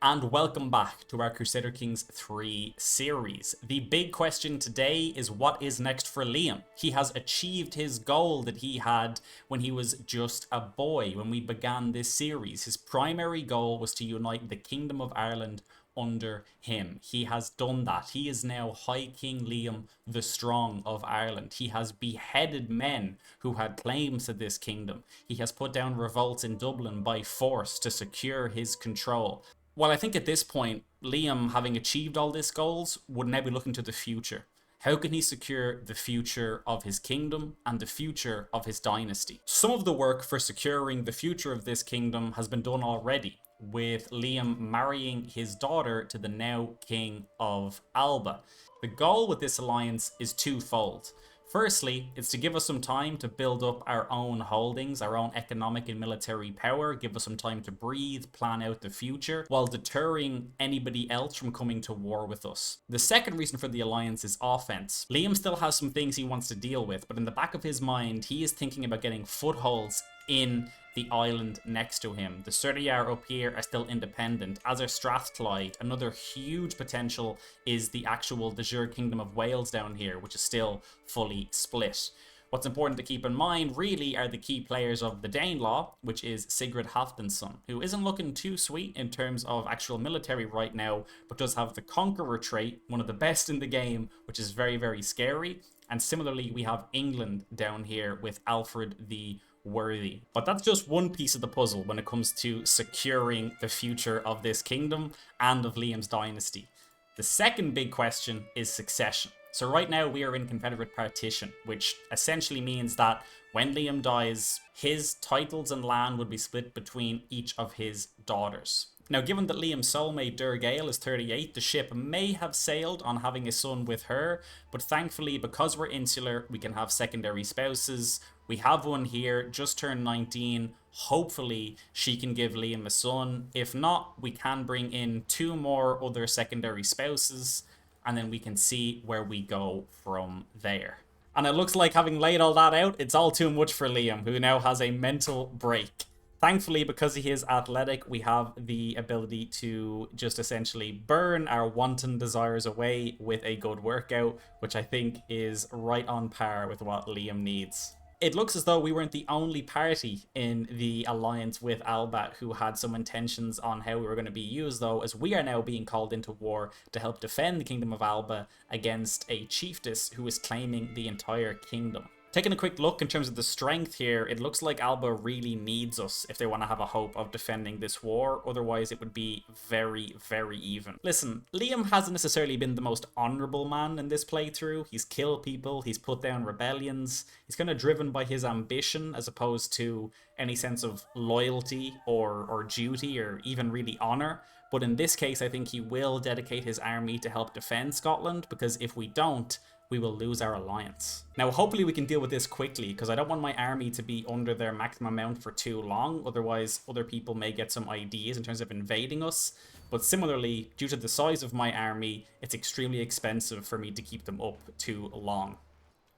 And welcome back to our Crusader Kings 3 series. The big question today is what is next for Liam? He has achieved his goal that he had when he was just a boy, when we began this series. His primary goal was to unite the Kingdom of Ireland under him. He has done that. He is now High King Liam the Strong of Ireland. He has beheaded men who had claims to this kingdom. He has put down revolts in Dublin by force to secure his control. Well, I think at this point, Liam, having achieved all these goals, would now be looking to the future. How can he secure the future of his kingdom and the future of his dynasty? Some of the work for securing the future of this kingdom has been done already, with Liam marrying his daughter to the now king of Alba. The goal with this alliance is twofold. Firstly, it's to give us some time to build up our own holdings, our own economic and military power, give us some time to breathe, plan out the future, while deterring anybody else from coming to war with us. The second reason for the alliance is offense. Liam still has some things he wants to deal with, but in the back of his mind, he is thinking about getting footholds in the island next to him. The Surreyar up here are still independent, as are Strathclyde. Another huge potential is the actual de jure Kingdom of Wales down here, which is still fully split. What's important to keep in mind really are the key players of the Danelaw, which is Sigrid Halfdan's, who isn't looking too sweet in terms of actual military right now, but does have the Conqueror trait, one of the best in the game, which is very, very scary. And similarly, we have England down here with Alfred the Worthy. But that's just one piece of the puzzle when it comes to securing the future of this kingdom and of Liam's dynasty. The second big question is succession. So right now we are in Confederate partition, which essentially means that when Liam dies, his titles and land would be split between each of his daughters. Now, given that Liam's soulmate Durgail is 38, the ship may have sailed on having a son with her, but thankfully, because we're insular, we can have secondary spouses. We have one here, just turned 19. Hopefully, she can give Liam a son. If not, we can bring in 2 more other secondary spouses, and then we can see where we go from there. And it looks like, having laid all that out, it's all too much for Liam, who now has a mental break. Thankfully, because he is athletic, we have the ability to just essentially burn our wanton desires away with a good workout, which I think is right on par with what Liam needs. It looks as though we weren't the only party in the alliance with Alba who had some intentions on how we were going to be used, though, as we are now being called into war to help defend the Kingdom of Alba against a chiefess who is claiming the entire kingdom. Taking a quick look in terms of the strength here, it looks like Alba really needs us if they want to have a hope of defending this war. Otherwise, it would be very, very even. Listen, Liam hasn't necessarily been the most honourable man in this playthrough. He's killed people, he's put down rebellions. He's kind of driven by his ambition as opposed to any sense of loyalty or duty or even really honour. But in this case, I think he will dedicate his army to help defend Scotland, because if we don't, we will lose our alliance. Now, hopefully we can deal with this quickly, because I don't want my army to be under their maximum amount for too long. Otherwise, other people may get some ideas in terms of invading us. But similarly, due to the size of my army, it's extremely expensive for me to keep them up too long.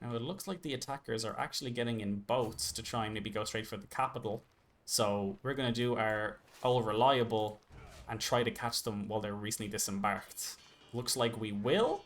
Now, it looks like the attackers are actually getting in boats to try and maybe go straight for the capital. So we're going to do our old reliable and try to catch them while they're recently disembarked. Looks like we will.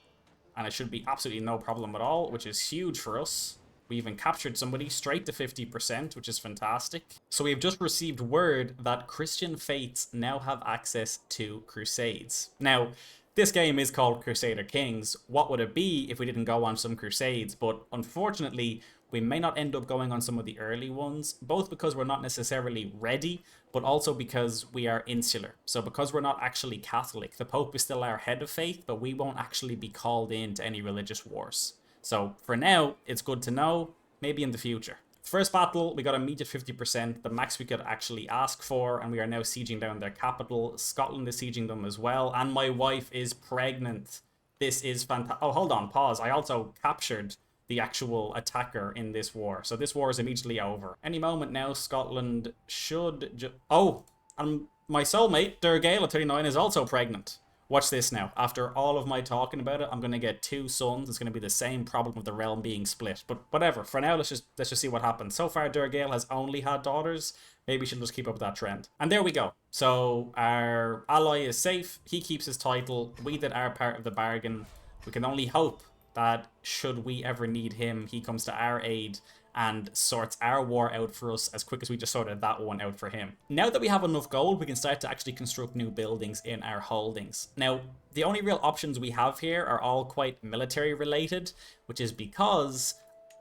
And it should be absolutely no problem at all, which is huge for us. We even captured somebody straight to 50%, which is fantastic. So we have just received word that Christian faiths now have access to Crusades. Now, this game is called Crusader Kings. What would it be if we didn't go on some Crusades? But unfortunately, we may not end up going on some of the early ones, both because we're not necessarily ready, but also because we are insular. So because we're not actually Catholic, the Pope is still our head of faith, but we won't actually be called into any religious wars. So for now, it's good to know, maybe in the future. First battle, we got immediate 50%, the max we could actually ask for, and we are now sieging down their capital. Scotland is sieging them as well, and my wife is pregnant. This is fantastic. Oh, hold on, pause. I also captured the actual attacker in this war. So this war is immediately over. Any moment now, Scotland should... Oh, and my soulmate, Durgail at 39, is also pregnant. Watch this now. After all of my talking about it, I'm going to get 2 sons. It's going to be the same problem with the realm being split. But whatever. For now, let's just see what happens. So far, Durgale has only had daughters. Maybe she'll just keep up that trend. And there we go. So our ally is safe. He keeps his title. We did our part of the bargain. We can only hope that should we ever need him, he comes to our aid and sorts our war out for us as quick as we just sorted that one out for him. Now that we have enough gold, we can start to actually construct new buildings in our holdings. Now, the only real options we have here are all quite military related, which is because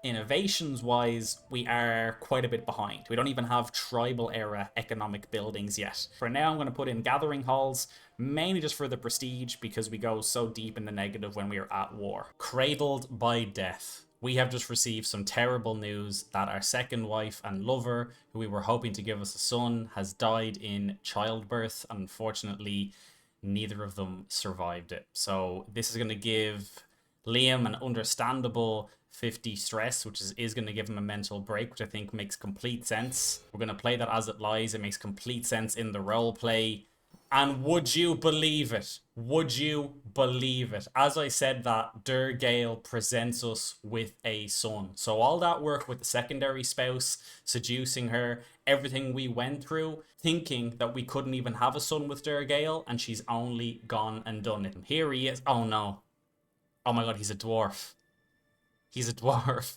innovations wise we are quite a bit behind. We don't even have tribal era economic buildings yet. For now, I'm going to put in gathering halls, mainly just for the prestige because we go so deep in the negative when we are at war. Cradled by death. We have just received some terrible news that our second wife and lover, who we were hoping to give us a son, has died in childbirth. Unfortunately, neither of them survived it. So this is going to give Liam an understandable 50 stress, which is going to give him a mental break, which I think makes complete sense. We're going to play that as it lies. It makes complete sense in the role play. And would you believe it? Would you believe it? As I said that, Durgale presents us with a son. So all that work with the secondary spouse, seducing her, everything we went through, thinking that we couldn't even have a son with Durgale, and she's only gone and done it. And here he is. Oh no. Oh my god, he's a dwarf. He's a dwarf.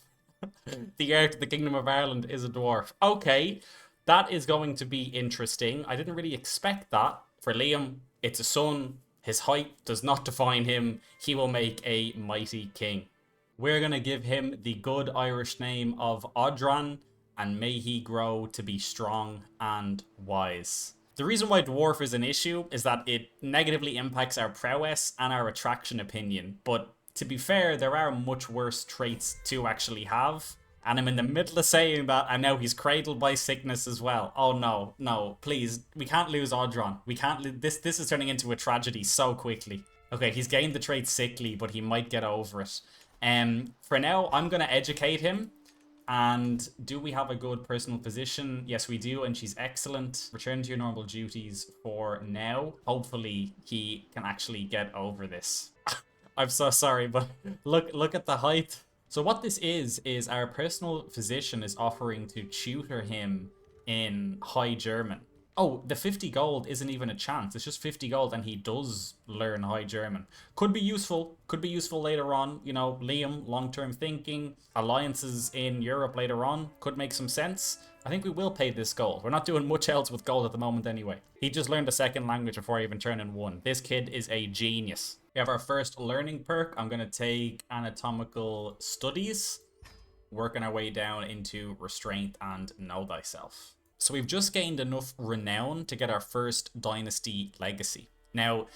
The heir to the Kingdom of Ireland is a dwarf. Okay, that is going to be interesting. I didn't really expect that. For Liam, it's a son. His height does not define him. He will make a mighty king. We're going to give him the good Irish name of Odran, and may he grow to be strong and wise. The reason why dwarf is an issue is that it negatively impacts our prowess and our attraction opinion. But to be fair, there are much worse traits to actually have. And I'm in the middle of saying that, and now he's cradled by sickness as well. Oh no, no, please. We can't lose Odran. We can't this is turning into a tragedy so quickly. Okay, he's gained the trait sickly, but he might get over it. For now, I'm going to educate him. And do we have a good personal position? Yes, we do, and she's excellent. Return to your normal duties for now. Hopefully, he can actually get over this. I'm so sorry, but look at the height. So what this is our personal physician is offering to tutor him in High German. Oh, the 50 gold isn't even a chance. It's just 50 gold and he does learn High German. Could be useful. Could be useful later on. You know, Liam, long-term thinking, alliances in Europe later on. Could make some sense. I think we will pay this gold. We're not doing much else with gold at the moment anyway. He just learned a second language before even turning 1. This kid is a genius. We have our first learning perk. I'm going to take anatomical studies, working our way down into restraint and know thyself. So we've just gained enough renown to get our first dynasty legacy. Now,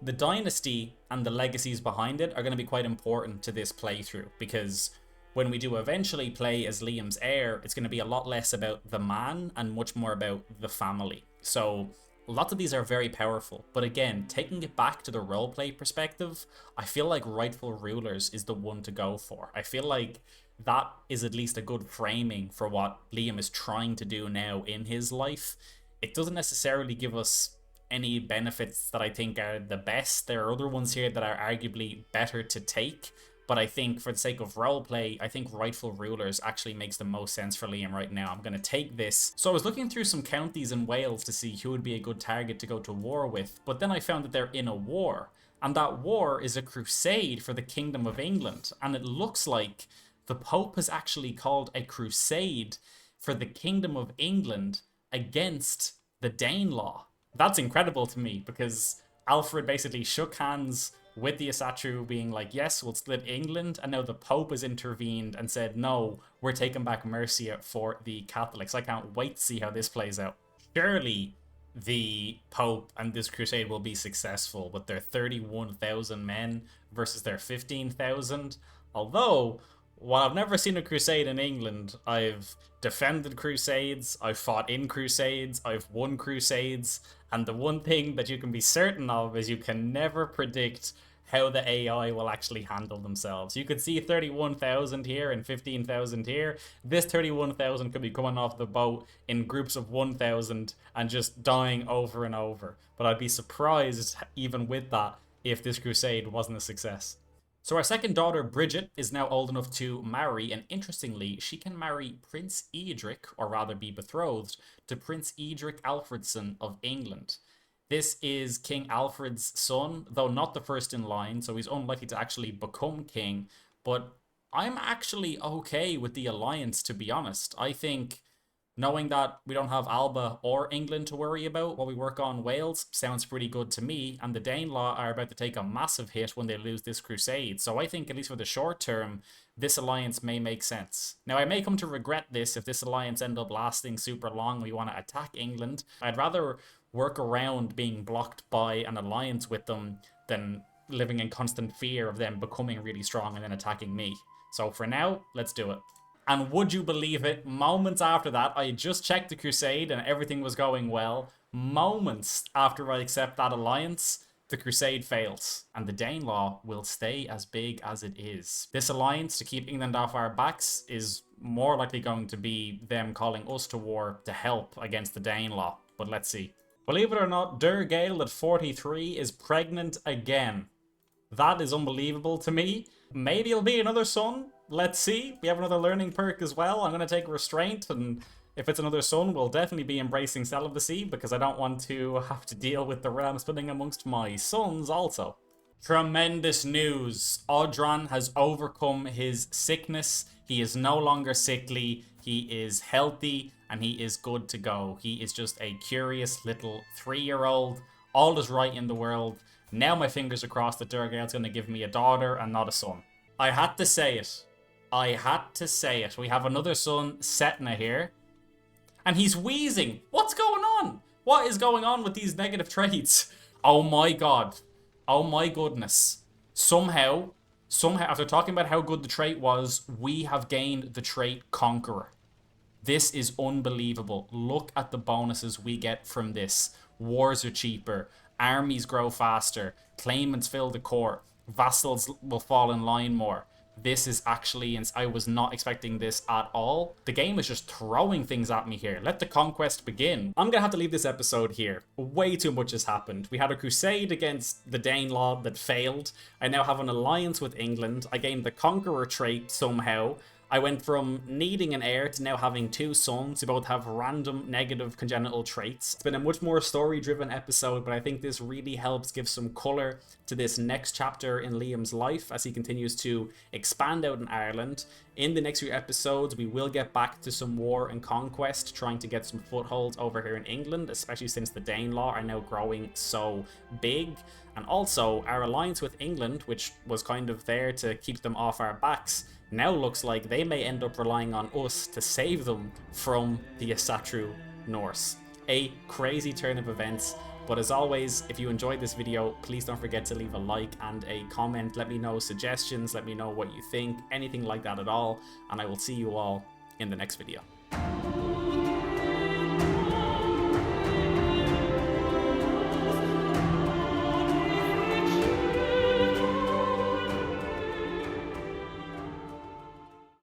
the dynasty and the legacies behind it are going to be quite important to this playthrough, because when we do eventually play as Liam's heir, it's going to be a lot less about the man and much more about the family. So lots of these are very powerful, but again, taking it back to the roleplay perspective, I feel like rightful rulers is the one to go for. I feel like that is at least a good framing for what Liam is trying to do now in his life. It doesn't necessarily give us any benefits that I think are the best. There are other ones here that are arguably better to take, but I think for the sake of roleplay, I think rightful rulers actually makes the most sense for Liam right now. I'm going to take this. So I was looking through some counties in Wales to see who would be a good target to go to war with, but then I found that they're in a war, and that war is a crusade for the Kingdom of England, and it looks like the Pope has actually called a crusade for the Kingdom of England against the Danelaw. That's incredible to me, because Alfred basically shook hands with the Asatru being like, yes, we'll split England, and now the Pope has intervened and said, no, we're taking back Mercia for the Catholics. I can't wait to see how this plays out. Surely the Pope and this crusade will be successful with their 31,000 men versus their 15,000, although while I've never seen a crusade in England, I've defended crusades, I've fought in crusades, I've won crusades, and the one thing that you can be certain of is you can never predict how the AI will actually handle themselves. You could see 31,000 here and 15,000 here. This 31,000 could be coming off the boat in groups of 1,000 and just dying over and over. But I'd be surprised, even with that, if this crusade wasn't a success. So our second daughter, Bridget, is now old enough to marry, and interestingly, she can marry Prince Edric, or rather be betrothed, to Prince Edric Alfredson of England. This is King Alfred's son, though not the first in line, so he's unlikely to actually become king, but I'm actually okay with the alliance, to be honest. I think knowing that we don't have Alba or England to worry about while we work on Wales sounds pretty good to me, and the Danelaw are about to take a massive hit when they lose this crusade, so I think, at least for the short term, this alliance may make sense. Now, I may come to regret this if this alliance ends up lasting super long and we want to attack England. I'd rather work around being blocked by an alliance with them than living in constant fear of them becoming really strong and then attacking me. So for now, let's do it. And would you believe it, moments after that, I just checked the crusade and everything was going well. Moments after I accept that alliance, the crusade fails, and the Danelaw will stay as big as it is. This alliance, to keep England off our backs, is more likely going to be them calling us to war to help against the Danelaw, but let's see. Believe it or not, Durgale at 43 is pregnant again. That is unbelievable to me. Maybe it'll be another son. Let's see. We have another learning perk as well. I'm going to take restraint, and if it's another son, we'll definitely be embracing celibacy because I don't want to have to deal with the realm splitting amongst my sons also. Tremendous news. Audran has overcome his sickness. He is no longer sickly. He is healthy and he is good to go. He is just a curious little 3-year-old. All is right in the world. Now my fingers are crossed that Durgale's going to give me a daughter and not a son. I had to say it. I had to say it. We have another son, Setna, here. And he's wheezing. What's going on? What is going on with these negative traits? Oh my god. Oh my goodness. Somehow, after talking about how good the trait was, we have gained the trait Conqueror. This is unbelievable. Look at the bonuses we get from this. Wars are cheaper. Armies grow faster. Claimants fill the court. Vassals will fall in line more. This is actually, I was not expecting this at all. The game is just throwing things at me here. Let the conquest begin. I'm gonna have to leave this episode here. Way too much has happened. We had a crusade against the Danelaw that failed. I now have an alliance with England. I gained the Conqueror trait somehow. I went from needing an heir to now having 2 sons who both have random negative congenital traits. It's been a much more story-driven episode, but I think this really helps give some colour to this next chapter in Liam's life as he continues to expand out in Ireland. In the next few episodes, we will get back to some war and conquest, trying to get some footholds over here in England, especially since the Danelaw are now growing so big. And also, our alliance with England, which was kind of there to keep them off our backs, now looks like they may end up relying on us to save them from the Asatru Norse. A crazy turn of events, but as always, if you enjoyed this video, please don't forget to leave a like and a comment. Let me know suggestions, let me know what you think, anything like that at all, and I will see you all in the next video.